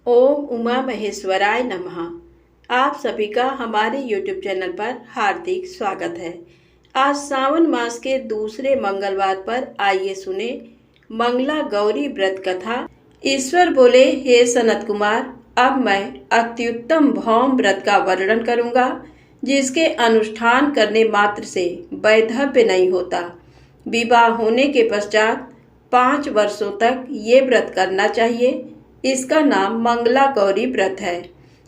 ओम उमा महेश्वराय नमः। आप सभी का हमारे YouTube चैनल पर हार्दिक स्वागत है। आज सावन मास के दूसरे मंगलवार पर आइए सुने मंगला गौरी व्रत कथा। ईश्वर बोले, हे सनत कुमार, अब मैं अत्युत्तम भौम व्रत का वर्णन करूंगा, जिसके अनुष्ठान करने मात्र से वैधव्य नहीं होता। विवाह होने के पश्चात 5 वर्षों तक ये व्रत करना चाहिए। इसका नाम मंगला गौरी व्रत है।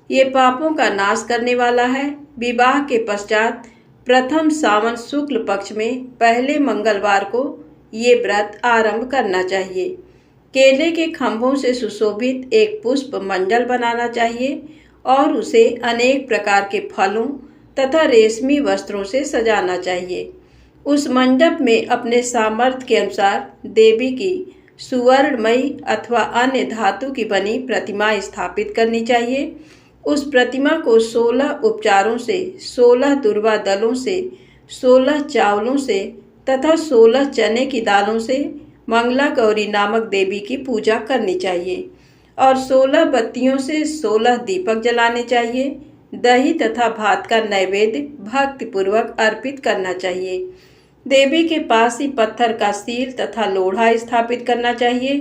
ये पापों का नाश करने वाला है। विवाह के पश्चात प्रथम सावन शुक्ल पक्ष में पहले मंगलवार को ये व्रत आरंभ करना चाहिए। केले के खंभों से सुशोभित एक पुष्प मंडल बनाना चाहिए और उसे अनेक प्रकार के फलों तथा रेशमी वस्त्रों से सजाना चाहिए। उस मंडप में अपने सामर्थ्य के अनुसार देवी की सुवर्णमयी अथवा अन्य धातु की बनी प्रतिमा स्थापित करनी चाहिए। उस प्रतिमा को 16 उपचारों से, 16 दुर्वा दलों से, 16 चावलों से तथा 16 चने की दालों से मंगला गौरी नामक देवी की पूजा करनी चाहिए और 16 बत्तियों से 16 दीपक जलाने चाहिए। दही तथा भात का नैवेद्य भक्तिपूर्वक अर्पित करना चाहिए। देवी के पास ही पत्थर का सील तथा लोढ़ा स्थापित करना चाहिए।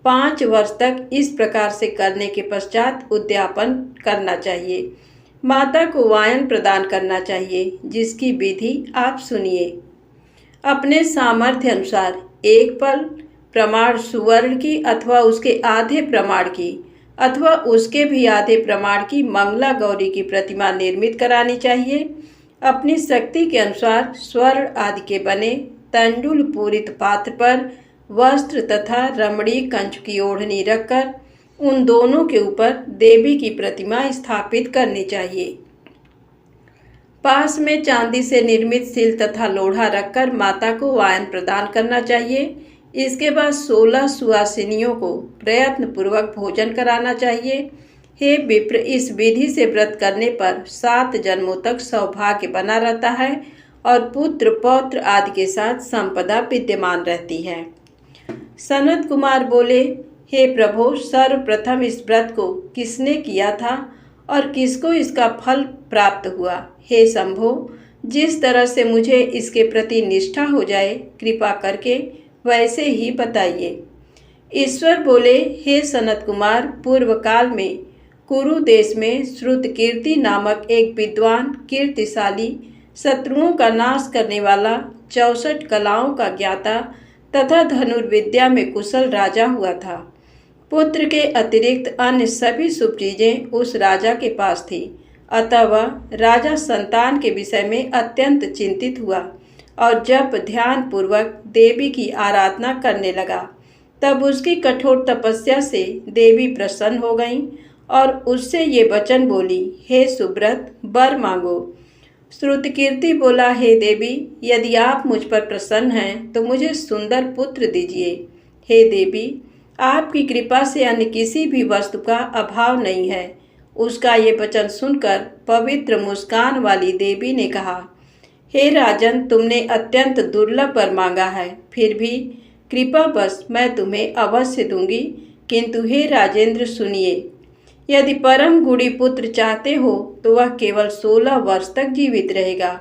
5 वर्ष तक इस प्रकार से करने के पश्चात उद्यापन करना चाहिए। माता को वायन प्रदान करना चाहिए, जिसकी विधि आप सुनिए। अपने सामर्थ्य अनुसार एक पल प्रमाण सुवर्ण की अथवा उसके आधे प्रमाण की अथवा उसके भी आधे प्रमाण की मंगला गौरी की प्रतिमा निर्मित करानी चाहिए। अपनी शक्ति के अनुसार स्वर्ण आदि के बने तंडुल पूरित पात्र पर वस्त्र तथा रमणीय कंच की ओढ़नी रखकर उन दोनों के ऊपर देवी की प्रतिमा स्थापित करनी चाहिए। पास में चांदी से निर्मित सिल तथा लोढ़ा रखकर माता को वायन प्रदान करना चाहिए। इसके बाद 16 सुवासिनियों को प्रयत्न पूर्वक भोजन कराना चाहिए। हे विप्र, इस विधि से व्रत करने पर 7 जन्मों तक सौभाग्य बना रहता है और पुत्र पौत्र आदि के साथ संपदा विद्यमान रहती है। सनत कुमार बोले, हे प्रभु, सर्वप्रथम इस व्रत को किसने किया था और किसको इसका फल प्राप्त हुआ? हे शंभो, जिस तरह से मुझे इसके प्रति निष्ठा हो जाए, कृपा करके वैसे ही बताइए। ईश्वर बोले, हे सनत कुमार, पूर्व काल में कुरु देश में श्रुतकीर्ति नामक एक विद्वान, कीर्तिशाली, शत्रुओं का नाश करने वाला, 64 कलाओं का ज्ञाता तथा धनुर्विद्या में कुशल राजा हुआ था। पुत्र के अतिरिक्त अन्य सभी शुभ चीजें उस राजा के पास थी। अतः वह राजा संतान के विषय में अत्यंत चिंतित हुआ और जब ध्यान पूर्वक देवी की आराधना करने लगा, तब उसकी कठोर तपस्या से देवी प्रसन्न हो गईं और उससे ये वचन बोली, हे सुब्रत, वर मांगो। श्रुतकीर्ति बोला, हे देवी, यदि आप मुझ पर प्रसन्न हैं तो मुझे सुंदर पुत्र दीजिए। हे देवी, आपकी कृपा से अन्य किसी भी वस्तु का अभाव नहीं है। उसका ये वचन सुनकर पवित्र मुस्कान वाली देवी ने कहा, हे राजन, तुमने अत्यंत दुर्लभ वर मांगा है, फिर भी कृपावश मैं तुम्हें अवश्य दूंगी। किंतु हे राजेंद्र, सुनिए, यदि परम गुणी पुत्र चाहते हो तो वह केवल 16 वर्ष तक जीवित रहेगा,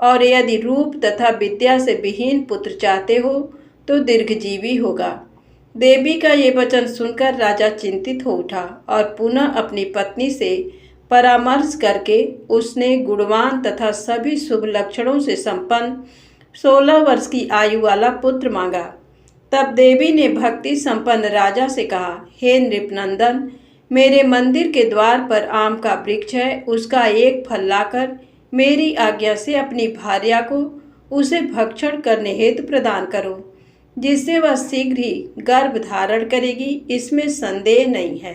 और यदि रूप तथा विद्या से विहीन पुत्र चाहते हो तो दीर्घजीवी होगा। देवी का ये वचन सुनकर राजा चिंतित हो उठा और पुनः अपनी पत्नी से परामर्श करके उसने गुणवान तथा सभी शुभ लक्षणों से संपन्न 16 वर्ष की आयु वाला पुत्र मांगा। तब देवी ने भक्ति संपन्न राजा से कहा, हे नृपनंदन, मेरे मंदिर के द्वार पर आम का वृक्ष है, उसका एक फल लाकर मेरी आज्ञा से अपनी भार्या को उसे भक्षण करने हेतु प्रदान करो, जिससे वह शीघ्र ही गर्भ धारण करेगी, इसमें संदेह नहीं है।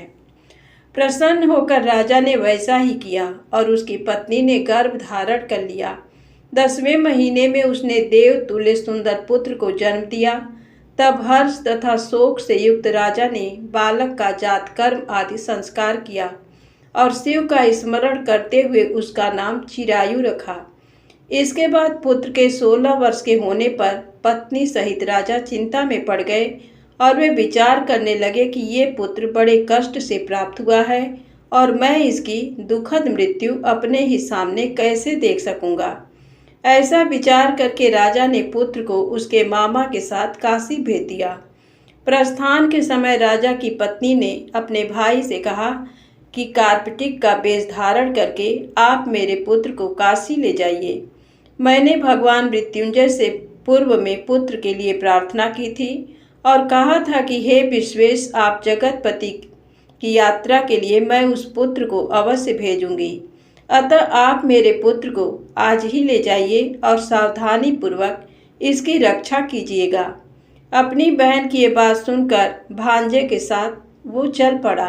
प्रसन्न होकर राजा ने वैसा ही किया और उसकी पत्नी ने गर्भ धारण कर लिया। 10वें महीने में उसने देव तुल्य सुंदर पुत्र को जन्म दिया। तब हर्ष तथा शोक से युक्त राजा ने बालक का जात कर्म आदि संस्कार किया और शिव का स्मरण करते हुए उसका नाम चिरायु रखा। इसके बाद पुत्र के 16 वर्ष के होने पर पत्नी सहित राजा चिंता में पड़ गए और वे विचार करने लगे कि ये पुत्र बड़े कष्ट से प्राप्त हुआ है और मैं इसकी दुखद मृत्यु अपने ही सामने कैसे देख सकूंगा। ऐसा विचार करके राजा ने पुत्र को उसके मामा के साथ काशी भेज दिया। प्रस्थान के समय राजा की पत्नी ने अपने भाई से कहा कि कार्पटिक का वेश धारण करके आप मेरे पुत्र को काशी ले जाइए। मैंने भगवान मृत्युंजय से पूर्व में पुत्र के लिए प्रार्थना की थी और कहा था कि हे विश्वेश, आप जगतपति की यात्रा के लिए मैं उस पुत्र को अवश्य भेजूंगी। अतः आप मेरे पुत्र को आज ही ले जाइए और सावधानी पूर्वक इसकी रक्षा कीजिएगा। अपनी बहन की ये बात सुनकर भांजे के साथ वो चल पड़ा।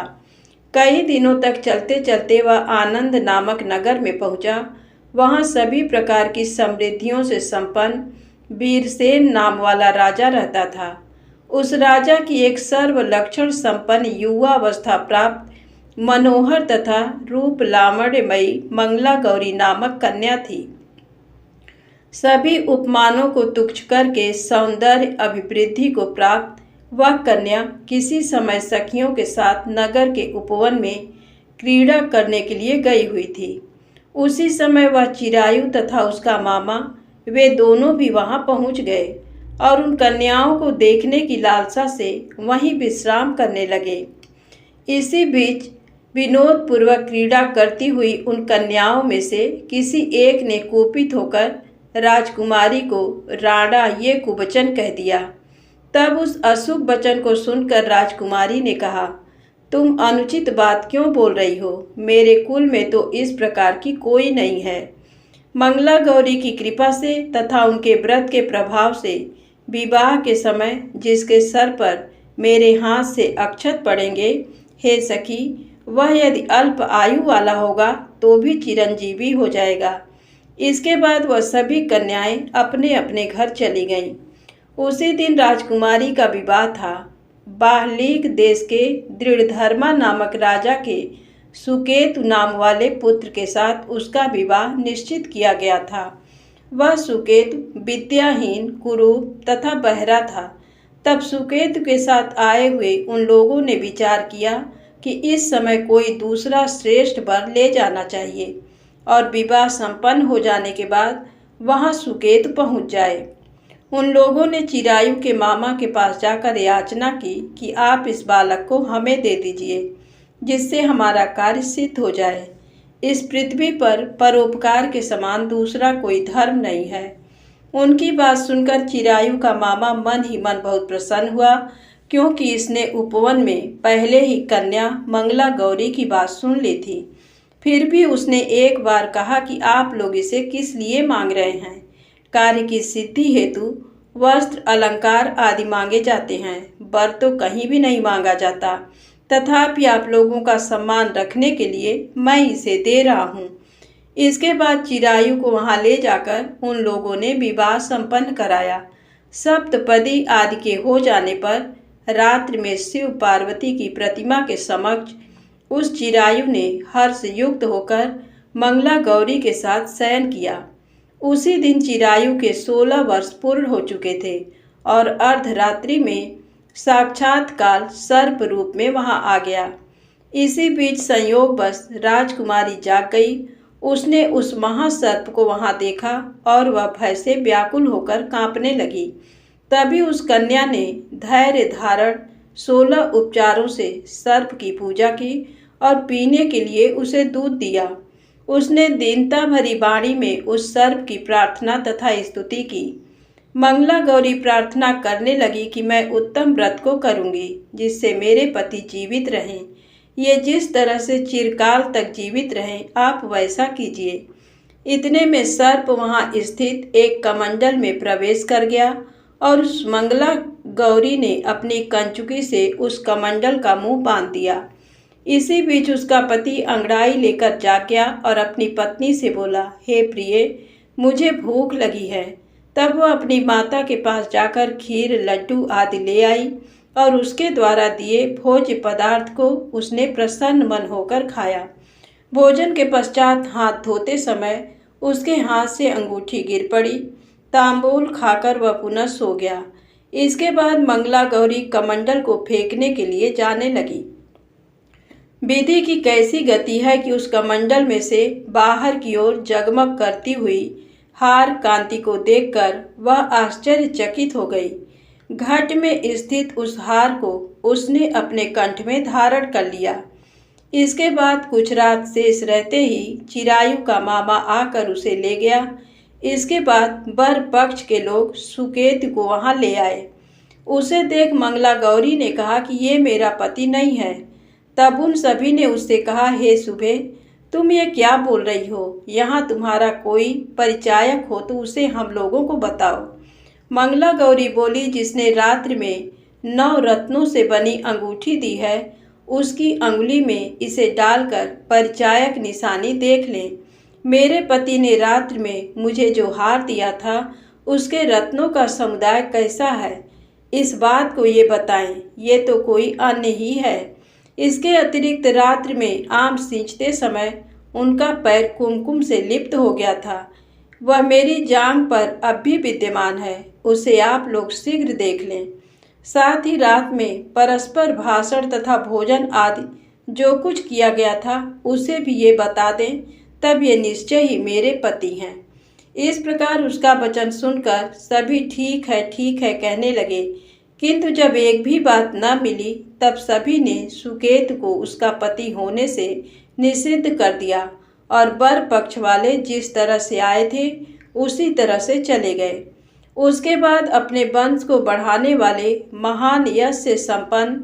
कई दिनों तक चलते चलते वह आनंद नामक नगर में पहुंचा। वहां सभी प्रकार की समृद्धियों से संपन्न वीरसेन नाम वाला राजा रहता था। उस राजा की एक सर्वलक्षण संपन्न युवावस्था प्राप्त मनोहर तथा रूप लावण्यमयी मंगला गौरी नामक कन्या थी। सभी उपमानों को तुच्छ करके सौंदर्य अभिवृद्धि को प्राप्त वह कन्या किसी समय सखियों के साथ नगर के उपवन में क्रीड़ा करने के लिए गई हुई थी। उसी समय वह चिरायु तथा उसका मामा वे दोनों भी वहां पहुंच गए और उन कन्याओं को देखने की लालसा से वहीं विश्राम करने लगे। इसी बीच विनोद पूर्वक क्रीड़ा करती हुई उन कन्याओं में से किसी एक ने कुपित होकर राजकुमारी को राणा ये कुवचन कह दिया। तब उस अशुभ वचन को सुनकर राजकुमारी ने कहा, तुम अनुचित बात क्यों बोल रही हो? मेरे कुल में तो इस प्रकार की कोई नहीं है। मंगला गौरी की कृपा से तथा उनके व्रत के प्रभाव से विवाह के समय जिसके सर पर मेरे हाथ से अक्षत पड़ेंगे, हे सखी, वह यदि अल्प आयु वाला होगा तो भी चिरंजीवी हो जाएगा। इसके बाद वह सभी कन्याएं अपने अपने घर चली गईं। उसी दिन राजकुमारी का विवाह था। बाहलीक देश के दृढ़धर्मा नामक राजा के सुकेतु नाम वाले पुत्र के साथ उसका विवाह निश्चित किया गया था। वह सुकेतु विद्याहीन, कुरूप तथा बहरा था। तब सुकेतु के साथ आए हुए उन लोगों ने विचार किया कि इस समय कोई दूसरा श्रेष्ठ वर ले जाना चाहिए और विवाह संपन्न हो जाने के बाद वहां सुकेतु पहुंच जाए। उन लोगों ने चिरायु के मामा के पास जाकर याचना की कि आप इस बालक को हमें दे दीजिए, जिससे हमारा कार्य सिद्ध हो जाए। इस पृथ्वी पर परोपकार के समान दूसरा कोई धर्म नहीं है। उनकी बात सुनकर चिरायु का मामा मन ही मन बहुत प्रसन्न हुआ, क्योंकि इसने उपवन में पहले ही कन्या मंगला गौरी की बात सुन ली थी। फिर भी उसने एक बार कहा कि आप लोग इसे किस लिए मांग रहे हैं? कार्य की सिद्धि हेतु वस्त्र, अलंकार आदि मांगे जाते हैं, वर तो कहीं भी नहीं मांगा जाता। तथापि आप लोगों का सम्मान रखने के लिए मैं इसे दे रहा हूँ। इसके बाद चिरायु को वहां ले जाकर उन लोगों ने विवाह संपन्न कराया। सप्तपदी आदि के हो जाने पर रात्रि में शिव पार्वती की प्रतिमा के समक्ष उस चिरायु ने हर्ष युक्त होकर मंगला गौरी के साथ शयन किया। उसी दिन चिरायु के 16 वर्ष पूर्ण हो चुके थे और अर्धरात्रि में साक्षात काल सर्प रूप में वहां आ गया। इसी बीच संयोगवश राजकुमारी जाग गई। उसने उस महासर्प को वहां देखा और वह भय से व्याकुल होकर कांपने लगी। तभी उस कन्या ने धैर्य धारण 16 उपचारों से सर्प की पूजा की और पीने के लिए उसे दूध दिया। उसने दीनता भरी वाणी में उस सर्प की प्रार्थना तथा स्तुति की। मंगला गौरी प्रार्थना करने लगी कि मैं उत्तम व्रत को करूंगी, जिससे मेरे पति जीवित रहें। ये जिस तरह से चिरकाल तक जीवित रहें, आप वैसा कीजिए। इतने में सर्प वहां स्थित एक कमंडल में प्रवेश कर गया और उस मंगला गौरी ने अपनी कंचुकी से उस कमंडल का मुंह बांध दिया। इसी बीच उसका पति अंगड़ाई लेकर जाग गया और अपनी पत्नी से बोला, हे प्रिय, मुझे भूख लगी है। तब वह अपनी माता के पास जाकर खीर, लड्डू आदि ले आई और उसके द्वारा दिए भोज्य पदार्थ को उसने प्रसन्न मन होकर खाया। भोजन के पश्चात हाथ धोते समय उसके हाथ से अंगूठी गिर पड़ी। तांबूल खाकर वह पुनः सो गया। इसके बाद मंगला गौरी कमंडल को फेंकने के लिए जाने लगी। विधि की कैसी गति है कि उस कमंडल में से बाहर की ओर जगमग करती हुई हार कांति को देखकर वह आश्चर्यचकित हो गई। घट में स्थित उस हार को उसने अपने कंठ में धारण कर लिया। इसके बाद कुछ रात शेष रहते ही चिरायु का मामा आकर उसे ले गया। इसके बाद वर पक्ष के लोग सुकेतु को वहां ले आए। उसे देख मंगला गौरी ने कहा कि ये मेरा पति नहीं है। तब उन सभी ने उससे कहा, हे सुबे, तुम ये क्या बोल रही हो? यहाँ तुम्हारा कोई परिचायक हो तो उसे हम लोगों को बताओ। मंगला गौरी बोली, जिसने रात्रि में 9 रत्नों से बनी अंगूठी दी है, उसकी अंगुली में इसे डालकर परिचायक निशानी देख लें। मेरे पति ने रात्रि में मुझे जो हार दिया था उसके रत्नों का समुदाय कैसा है, इस बात को ये बताएं। ये तो कोई अन्य ही है। इसके अतिरिक्त रात्रि में आम सींचते समय उनका पैर कुमकुम से लिप्त हो गया था। वह मेरी जांघ पर अब भी विद्यमान है। उसे आप लोग शीघ्र देख लें। साथ ही रात में परस्पर भाषण तथा भोजन आदि जो कुछ किया गया था उसे भी ये बता दें, तब ये निश्चय ही मेरे पति हैं। इस प्रकार उसका वचन सुनकर सभी ठीक है कहने लगे, किंतु जब एक भी बात न मिली तब सभी ने सुकेतु को उसका पति होने से निषिद्ध कर दिया और वर पक्ष वाले जिस तरह से आए थे उसी तरह से चले गए। उसके बाद अपने वंश को बढ़ाने वाले महान यश से संपन्न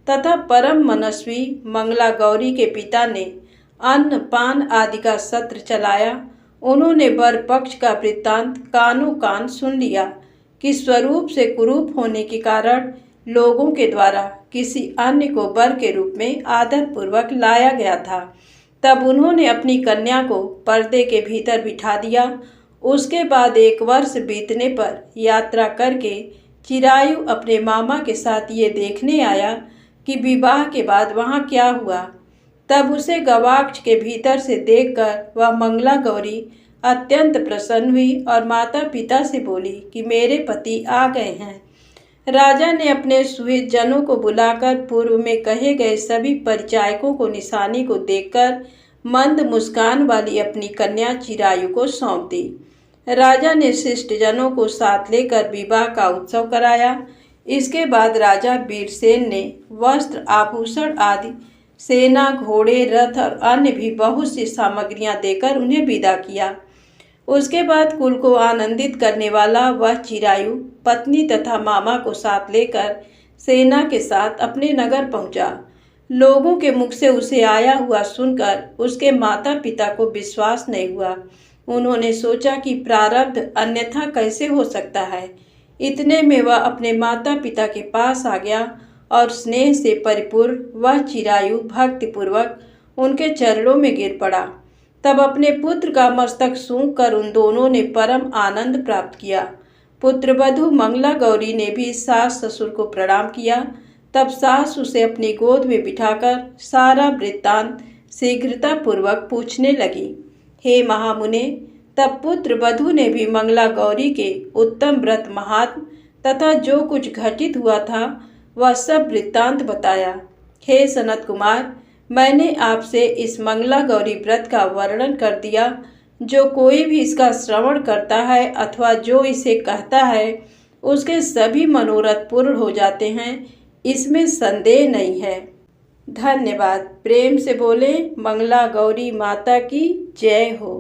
तथा परम मनस्वी मंगला गौरी के पिता ने अन्न पान आदि का सत्र चलाया। उन्होंने वर पक्ष का वृत्तांत कानों कान सुन लिया कि स्वरूप से कुरूप होने के कारण लोगों के द्वारा किसी अन्य को वर के रूप में आदर पूर्वक लाया गया था। तब उन्होंने अपनी कन्या को पर्दे के भीतर बिठा दिया। उसके बाद 1 वर्ष बीतने पर यात्रा करके चिरायु अपने मामा के साथ ये देखने आया कि विवाह के बाद वहाँ क्या हुआ। तब उसे गवाक्ष के भीतर से देखकर वह मंगला गौरी अत्यंत प्रसन्न हुई और माता पिता से बोली कि मेरे पति आ गए हैं। राजा ने अपने सुहित जनों को बुलाकर पूर्व में कहे गए सभी परिचायकों को निशानी को देखकर मंद मुस्कान वाली अपनी कन्या चिरायु को सौंप दी। राजा ने शिष्ट जनों को साथ लेकर विवाह का उत्सव कराया। इसके बाद राजा वीरसेन ने वस्त्र आभूषण आदि सेना घोड़े रथ और अन्य भी बहुत सी सामग्रियां देकर उन्हें विदा किया। उसके बाद कुल को आनंदित करने वाला वह चिरायु पत्नी तथा मामा को साथ लेकर सेना के साथ अपने नगर पहुंचा। लोगों के मुख से उसे आया हुआ सुनकर उसके माता पिता को विश्वास नहीं हुआ। उन्होंने सोचा कि प्रारब्ध अन्यथा कैसे हो सकता है। इतने में वह अपने माता पिता के पास आ गया और स्नेह से परिपूर्ण वह चिरायु भक्तिपूर्वक उनके चरणों में गिर पड़ा। तब अपने पुत्र का मस्तक सूंघ कर उन दोनों ने परम आनंद प्राप्त किया। पुत्रवधू मंगला गौरी ने भी सास ससुर को प्रणाम किया। तब सास उसे अपनी गोद में बिठाकर सारा वृत्तांत शीघ्रता पूर्वक पूछने लगी। हे महामुने, तब पुत्र वधू ने भी मंगला गौरी के उत्तम व्रत महात्म तथा जो कुछ घटित हुआ था वह सब वृत्तांत बताया। हे सनत कुमार, मैंने आपसे इस मंगला गौरी व्रत का वर्णन कर दिया। जो कोई भी इसका श्रवण करता है अथवा जो इसे कहता है उसके सभी मनोरथ पूर्ण हो जाते हैं, इसमें संदेह नहीं है। धन्यवाद। प्रेम से बोले मंगला गौरी माता की जय हो।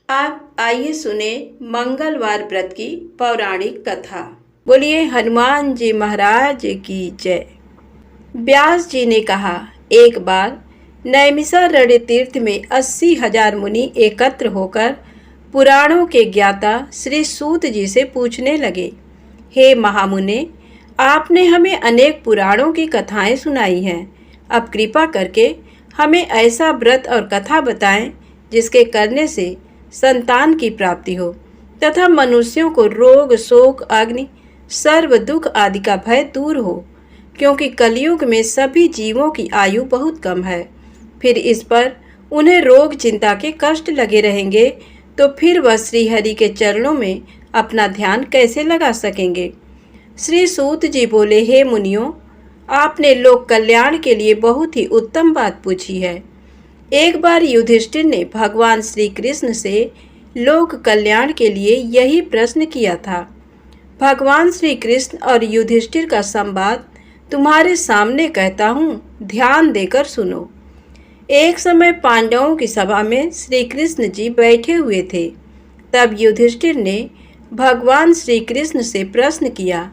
आप आइए सुने मंगलवार व्रत की पौराणिक कथा। बोलिए हनुमान जी महाराज की जय। व्यास जी ने कहा, एक बार नैमिषारण्य तीर्थ में 80,000 मुनि एकत्र होकर पुराणों के ज्ञाता श्री सूत जी से पूछने लगे, हे महामुने, आपने हमें अनेक पुराणों की कथाएं सुनाई हैं। अब कृपा करके हमें ऐसा व्रत और कथा बताएं जिसके करने से संतान की प्राप्ति हो तथा मनुष्यों को रोग शोक अग्नि सर्व दुख आदि का भय दूर हो, क्योंकि कलयुग में सभी जीवों की आयु बहुत कम है। फिर इस पर उन्हें रोग चिंता के कष्ट लगे रहेंगे तो फिर वह श्रीहरि के चरणों में अपना ध्यान कैसे लगा सकेंगे। श्री सूत जी बोले, हे मुनियों, आपने लोक कल्याण के लिए बहुत ही उत्तम बात पूछी है। एक बार युधिष्ठिर ने भगवान श्री कृष्ण से लोक कल्याण के लिए यही प्रश्न किया था। भगवान श्री कृष्ण और युधिष्ठिर का संवाद तुम्हारे सामने कहता हूँ, ध्यान देकर सुनो। एक समय पांडवों की सभा में श्री कृष्ण जी बैठे हुए थे। तब युधिष्ठिर ने भगवान श्री कृष्ण से प्रश्न किया,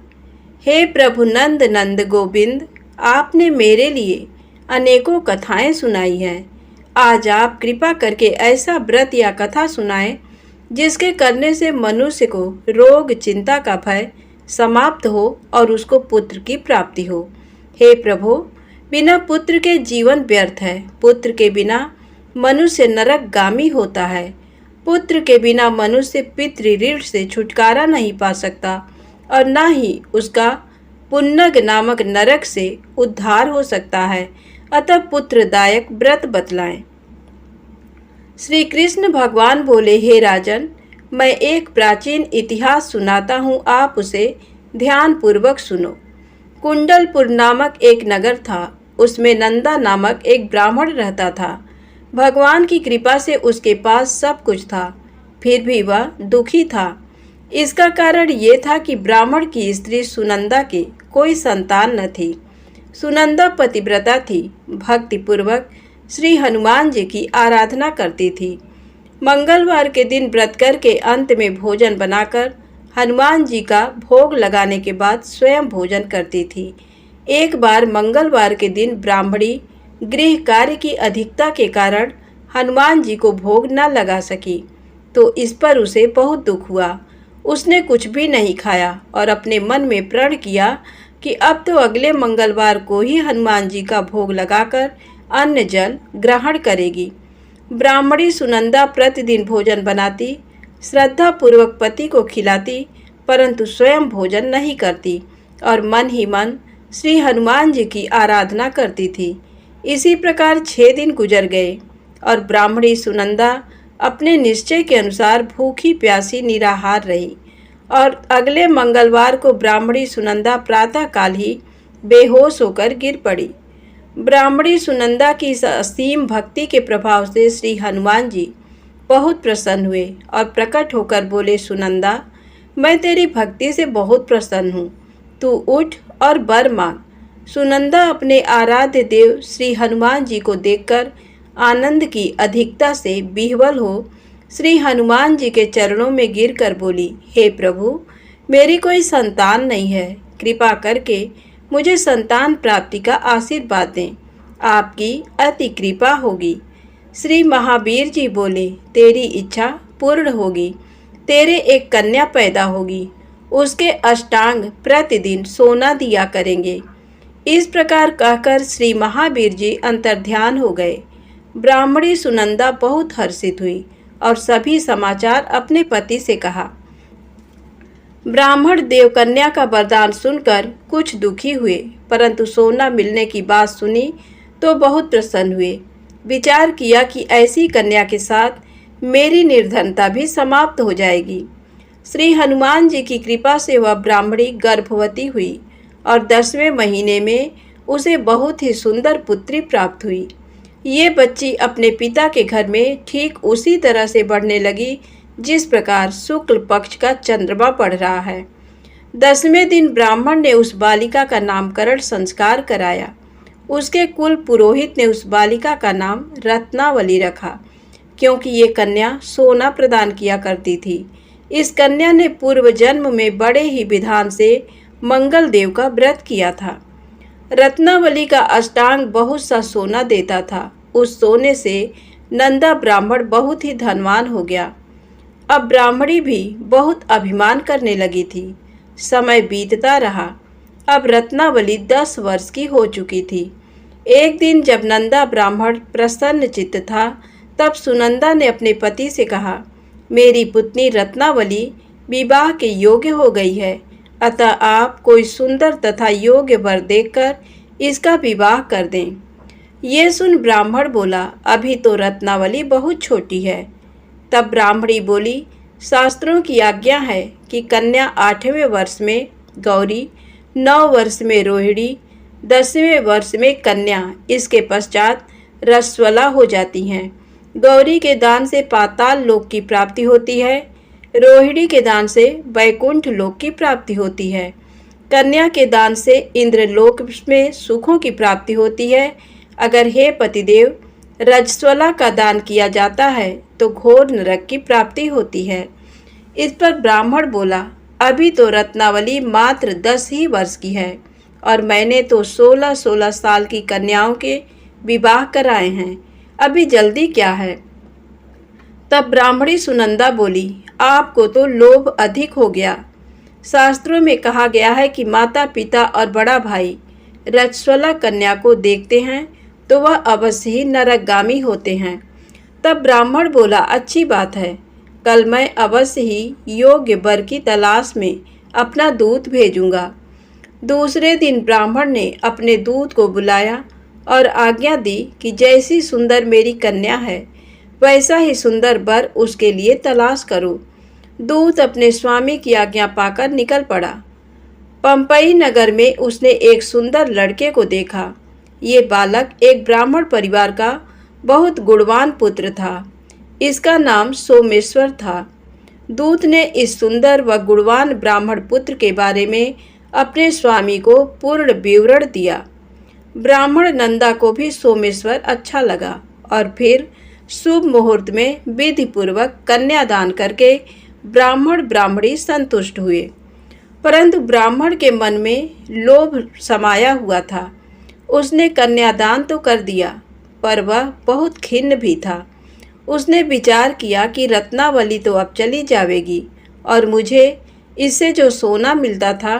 हे प्रभु नंद नंद गोविंद, आपने मेरे लिए अनेकों कथाएं सुनाई हैं। आज आप कृपा करके ऐसा व्रत या कथा सुनाएं जिसके करने से मनुष्य को रोग चिंता का भय समाप्त हो और उसको पुत्र की प्राप्ति हो। हे प्रभु, बिना पुत्र के जीवन व्यर्थ है। पुत्र के बिना मनुष्य नरकगामी होता है। पुत्र के बिना मनुष्य पितृ ऋण से छुटकारा नहीं पा सकता और न ही उसका पुन्नग नामक नरक से उद्धार हो सकता है। अतः पुत्रदायक व्रत बतलाएं। श्री कृष्ण भगवान बोले, हे राजन, मैं एक प्राचीन इतिहास सुनाता हूँ, आप उसे ध्यान पूर्वक सुनो। कुंडलपुर नामक एक नगर था। उसमें नंदा नामक एक ब्राह्मण रहता था। भगवान की कृपा से उसके पास सब कुछ था, फिर भी वह दुखी था। इसका कारण ये था कि ब्राह्मण की स्त्री सुनंदा की कोई संतान न थी। सुनंदा पतिव्रता थी, भक्तिपूर्वक श्री हनुमान जी की आराधना करती थी। मंगलवार के दिन व्रत करके अंत में भोजन बनाकर हनुमान जी का भोग लगाने के बाद स्वयं भोजन करती थी। एक बार मंगलवार के दिन ब्राह्मणी गृह कार्य की अधिकता के कारण हनुमान जी को भोग न लगा सकी, तो इस पर उसे बहुत दुख हुआ। उसने कुछ भी नहीं खाया और अपने मन में प्रण किया कि अब तो अगले मंगलवार को ही हनुमान जी का भोग लगाकर अन्न जल ग्रहण करेगी। ब्राह्मणी सुनंदा प्रतिदिन भोजन बनाती, श्रद्धा पूर्वक पति को खिलाती, परंतु स्वयं भोजन नहीं करती और मन ही मन श्री हनुमान जी की आराधना करती थी। इसी प्रकार 6 दिन गुजर गए और ब्राह्मणी सुनंदा अपने निश्चय के अनुसार भूखी प्यासी निराहार रही और अगले मंगलवार को ब्राह्मणी सुनंदा प्रातःकाल ही बेहोश होकर गिर पड़ी। ब्राह्मणी सुनंदा की इस असीम भक्ति के प्रभाव से श्री हनुमान जी बहुत प्रसन्न हुए और प्रकट होकर बोले, सुनंदा, मैं तेरी भक्ति से बहुत प्रसन्न हूँ, तू उठ और वर मांग। सुनंदा अपने आराध्य देव श्री हनुमान जी को देखकर आनंद की अधिकता से विह्वल हो श्री हनुमान जी के चरणों में गिरकर बोली, हे प्रभु, मेरी कोई संतान नहीं है, कृपा करके मुझे संतान प्राप्ति का आशीर्वाद दें, आपकी अति कृपा होगी। श्री महावीर जी बोले, तेरी इच्छा पूर्ण होगी, तेरे एक कन्या पैदा होगी, उसके अष्टांग प्रतिदिन सोना दिया करेंगे। इस प्रकार कहकर श्री महावीर जी अंतर्ध्यान हो गए। ब्राह्मणी सुनंदा बहुत हर्षित हुई और सभी समाचार अपने पति से कहा। ब्राह्मण देवकन्या का वरदान सुनकर कुछ दुखी हुए, परंतु सोना मिलने की बात सुनी तो बहुत प्रसन्न हुए। विचार किया कि ऐसी कन्या के साथ मेरी निर्धनता भी समाप्त हो जाएगी। श्री हनुमान जी की कृपा से वह ब्राह्मणी गर्भवती हुई और 10वें महीने में उसे बहुत ही सुंदर पुत्री प्राप्त हुई। ये बच्ची अपने पिता के घर में ठीक उसी तरह से बढ़ने लगी जिस प्रकार शुक्ल पक्ष का चंद्रमा बढ़ रहा है। 10वें दिन ब्राह्मण ने उस बालिका का नामकरण संस्कार कराया। उसके कुल पुरोहित ने उस बालिका का नाम रत्नावली रखा, क्योंकि ये कन्या सोना प्रदान किया करती थी। इस कन्या ने पूर्व जन्म में बड़े ही विधान से मंगल देव का व्रत किया था। रत्नावली का अष्टांग बहुत सा सोना देता था। उस सोने से नंदा ब्राह्मण बहुत ही धनवान हो गया। अब ब्राह्मणी भी बहुत अभिमान करने लगी थी। समय बीतता रहा। अब रत्नावली 10 वर्ष की हो चुकी थी। एक दिन जब नंदा ब्राह्मण प्रसन्न चित्त था, तब सुनंदा ने अपने पति से कहा, मेरी पुत्री रत्नावली विवाह के योग्य हो गई है, अतः आप कोई सुंदर तथा योग्य वर देखकर इसका विवाह कर दें। ये सुन ब्राह्मण बोला, अभी तो रत्नावली बहुत छोटी है। तब ब्राह्मणी बोली, शास्त्रों की आज्ञा है कि कन्या 8वें वर्ष में गौरी, 9 वर्ष में रोहिणी, 10वें वर्ष में कन्या, इसके पश्चात रसवला हो जाती हैं। गौरी के दान से पाताल लोक की प्राप्ति होती है, रोहिणी के दान से वैकुंठ लोक की प्राप्ति होती है, कन्या के दान से इंद्रलोक में सुखों की प्राप्ति होती है। अगर हे पतिदेव रजस्वला का दान किया जाता है तो घोर नरक की प्राप्ति होती है। इस पर ब्राह्मण बोला, अभी तो रत्नावली मात्र 10 ही वर्ष की है और मैंने तो 16-16 साल की कन्याओं के विवाह कराए हैं, अभी जल्दी क्या है। तब ब्राह्मणी सुनंदा बोली, आपको तो लोभ अधिक हो गया। शास्त्रों में कहा गया है कि माता पिता और बड़ा भाई रजस्वला कन्या को देखते हैं तो वह अवश्य ही नरकगामी होते हैं। तब ब्राह्मण बोला, अच्छी बात है, कल मैं अवश्य ही योग्य वर की तलाश में अपना दूत भेजूंगा। दूसरे दिन ब्राह्मण ने अपने दूत को बुलाया और आज्ञा दी कि जैसी सुंदर मेरी कन्या है वैसा ही सुंदर वर उसके लिए तलाश करो। दूत अपने स्वामी की आज्ञा पाकर निकल पड़ा। पंपई नगर में उसने एक सुंदर लड़के को देखा। ये बालक एक ब्राह्मण परिवार का बहुत गुणवान पुत्र था। इसका नाम सोमेश्वर था। दूत ने इस सुंदर व गुणवान ब्राह्मण पुत्र के बारे में अपने स्वामी को पूर्ण विवरण दिया। ब्राह्मण नंदा को भी सोमेश्वर अच्छा लगा और फिर शुभ मुहूर्त में विधि पूर्वक कन्यादान करके ब्राह्मण ब्राह्मणी संतुष्ट हुए। परंतु ब्राह्मण के मन में लोभ समाया हुआ था। उसने कन्यादान तो कर दिया पर वह बहुत खिन्न भी था। उसने विचार किया कि रत्नावली तो अब चली जाएगी और मुझे इससे जो सोना मिलता था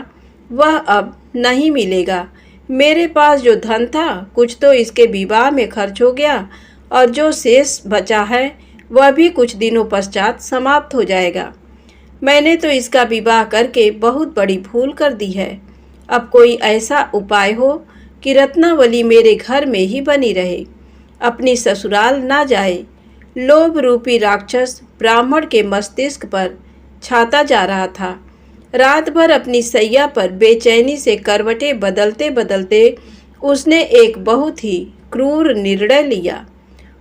वह अब नहीं मिलेगा। मेरे पास जो धन था कुछ तो इसके विवाह में खर्च हो गया और जो शेष बचा है वह भी कुछ दिनों पश्चात समाप्त हो जाएगा। मैंने तो इसका विवाह करके बहुत बड़ी भूल कर दी है। अब कोई ऐसा उपाय हो कि रत्नावली मेरे घर में ही बनी रहे, अपनी ससुराल ना जाए। लोभ रूपी राक्षस ब्राह्मण के मस्तिष्क पर छाता जा रहा था। रात भर अपनी सैया पर बेचैनी से करवटें बदलते बदलते उसने एक बहुत ही क्रूर निर्णय लिया।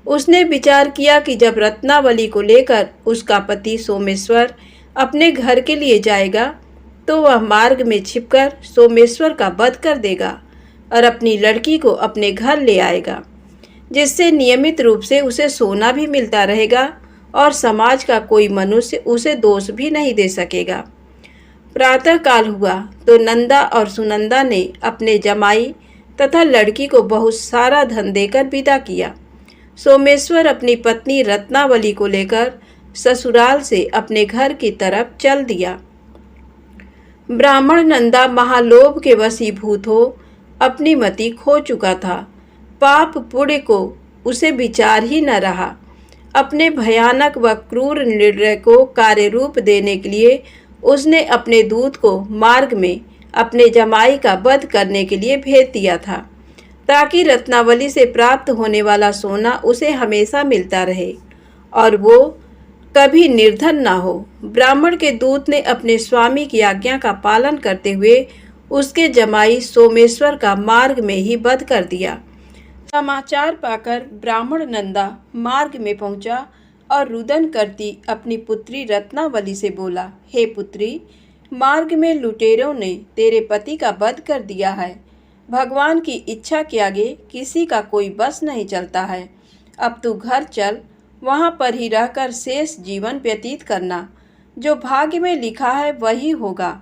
उसने विचार किया कि जब रत्नावली को लेकर उसका पति सोमेश्वर अपने घर के लिए जाएगा तो वह मार्ग में छिपकर सोमेश्वर का वध कर देगा और अपनी लड़की को अपने घर ले आएगा, जिससे नियमित रूप से उसे सोना भी मिलता रहेगा और समाज का कोई मनुष्य उसे दोष भी नहीं दे सकेगा। प्रातः काल हुआ तो नंदा और सुनंदा ने अपने जमाई तथा लड़की को बहुत सारा धन देकर विदा किया। सोमेश्वर अपनी पत्नी रत्नावली को लेकर ससुराल से अपने घर की तरफ चल दिया। ब्राह्मण नंदा महालोभ के वशीभूत हो अपनी मति खो चुका था। पाप पुण्य को उसे विचार ही न रहा। अपने भयानक व क्रूर निर्णय को कार्य रूप देने के लिए उसने अपने दूत को मार्ग में अपने जमाई का वध करने के लिए भेज दिया था, ताकि रत्नावली से प्राप्त होने वाला सोना उसे हमेशा मिलता रहे और वो कभी निर्धन ना हो। ब्राह्मण के दूत ने अपने स्वामी की आज्ञा का पालन करते हुए उसके जमाई सोमेश्वर का मार्ग में ही वध कर दिया। समाचार पाकर ब्राह्मण नंदा मार्ग में पहुंचा और रुदन करती अपनी पुत्री रत्नावली से बोला, हे पुत्री, मार्ग में लुटेरों ने तेरे पति का वध कर दिया है। भगवान की इच्छा के आगे किसी का कोई बस नहीं चलता है। अब तू घर चल, वहाँ पर ही रहकर शेष जीवन व्यतीत करना। जो भाग्य में लिखा है वही होगा।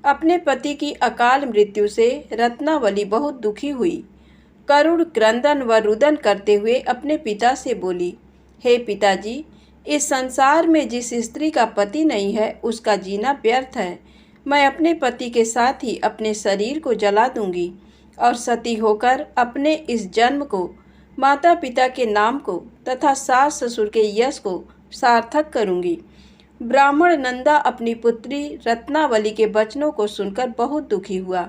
अपने पति की अकाल मृत्यु से रत्नावली बहुत दुखी हुई। करुण क्रंदन व रुदन करते हुए अपने पिता से बोली, हे पिताजी, इस संसार में जिस स्त्री का पति नहीं है उसका जीना व्यर्थ है। मैं अपने पति के साथ ही अपने शरीर को जला दूंगी और सती होकर अपने इस जन्म को, माता पिता के नाम को तथा सास ससुर के यश को सार्थक करूंगी। ब्राह्मण नंदा अपनी पुत्री रत्नावली के वचनों को सुनकर बहुत दुखी हुआ।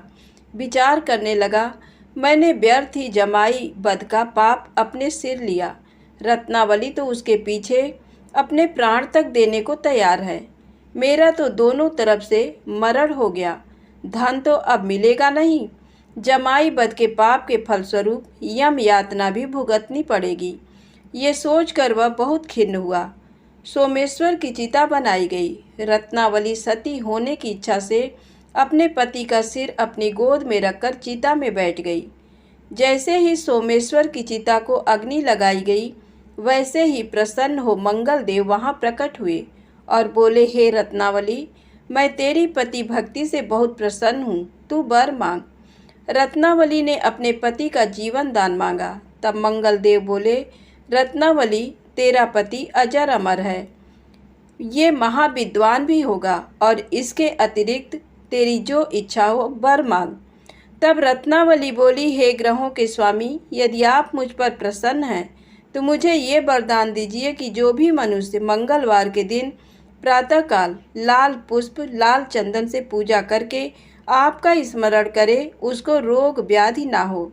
विचार करने लगा, मैंने व्यर्थ ही जमाई वध का पाप अपने सिर लिया। रत्नावली तो उसके पीछे अपने प्राण तक देने को तैयार है। मेरा तो दोनों तरफ से मरण हो गया। धन तो अब मिलेगा नहीं। जमाई बद के पाप के फलस्वरूप यम यातना भी भुगतनी पड़ेगी। ये सोचकर वह बहुत खिन्न हुआ। सोमेश्वर की चिता बनाई गई। रत्नावली सती होने की इच्छा से अपने पति का सिर अपनी गोद में रखकर चिता में बैठ गई। जैसे ही सोमेश्वर की चिता को अग्नि लगाई गई, वैसे ही प्रसन्न हो मंगल देव वहाँ प्रकट हुए और बोले, हे रत्नावली, मैं तेरी पति भक्ति से बहुत प्रसन्न हूँ, तू वर मांग। रत्नावली ने अपने पति का जीवन दान मांगा। तब मंगल देव बोले, रत्नावली, तेरा पति अजर अमर है, ये महाविद्वान भी होगा और इसके अतिरिक्त तेरी जो इच्छा हो वर मांग। तब रत्नावली बोली, हे ग्रहों के स्वामी, यदि आप मुझ पर प्रसन्न हैं तो मुझे ये वरदान दीजिए कि जो भी मनुष्य मंगलवार के दिन प्रातःकाल लाल पुष्प लाल चंदन से पूजा करके आपका स्मरण करे, उसको रोग व्याधि ना हो,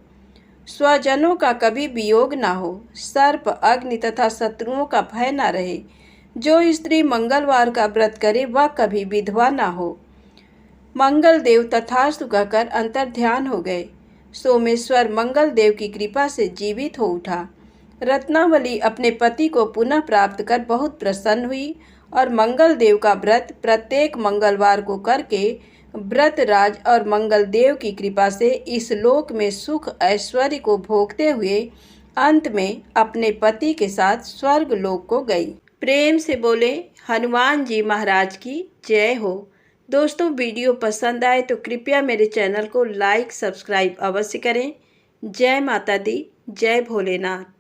स्वजनों का कभी वियोग ना हो, सर्प अग्नि तथा शत्रुओं का भय ना रहे। जो स्त्री मंगलवार का व्रत करे वह कभी विधवा ना हो। मंगल देव तथास्तु कहकर अंतर्ध्यान हो गए। सोमेश्वर मंगल देव की कृपा से जीवित हो उठा। रत्नावली अपने पति को पुनः प्राप्त कर बहुत प्रसन्न हुई और मंगल देव का व्रत प्रत्येक मंगलवार को करके व्रतराज और मंगल देव की कृपा से इस लोक में सुख ऐश्वर्य को भोगते हुए अंत में अपने पति के साथ स्वर्ग लोक को गई। प्रेम से बोले हनुमान जी महाराज की जय हो। दोस्तों, वीडियो पसंद आए तो कृपया मेरे चैनल को लाइक सब्सक्राइब अवश्य करें। जय माता दी, जय भोलेनाथ।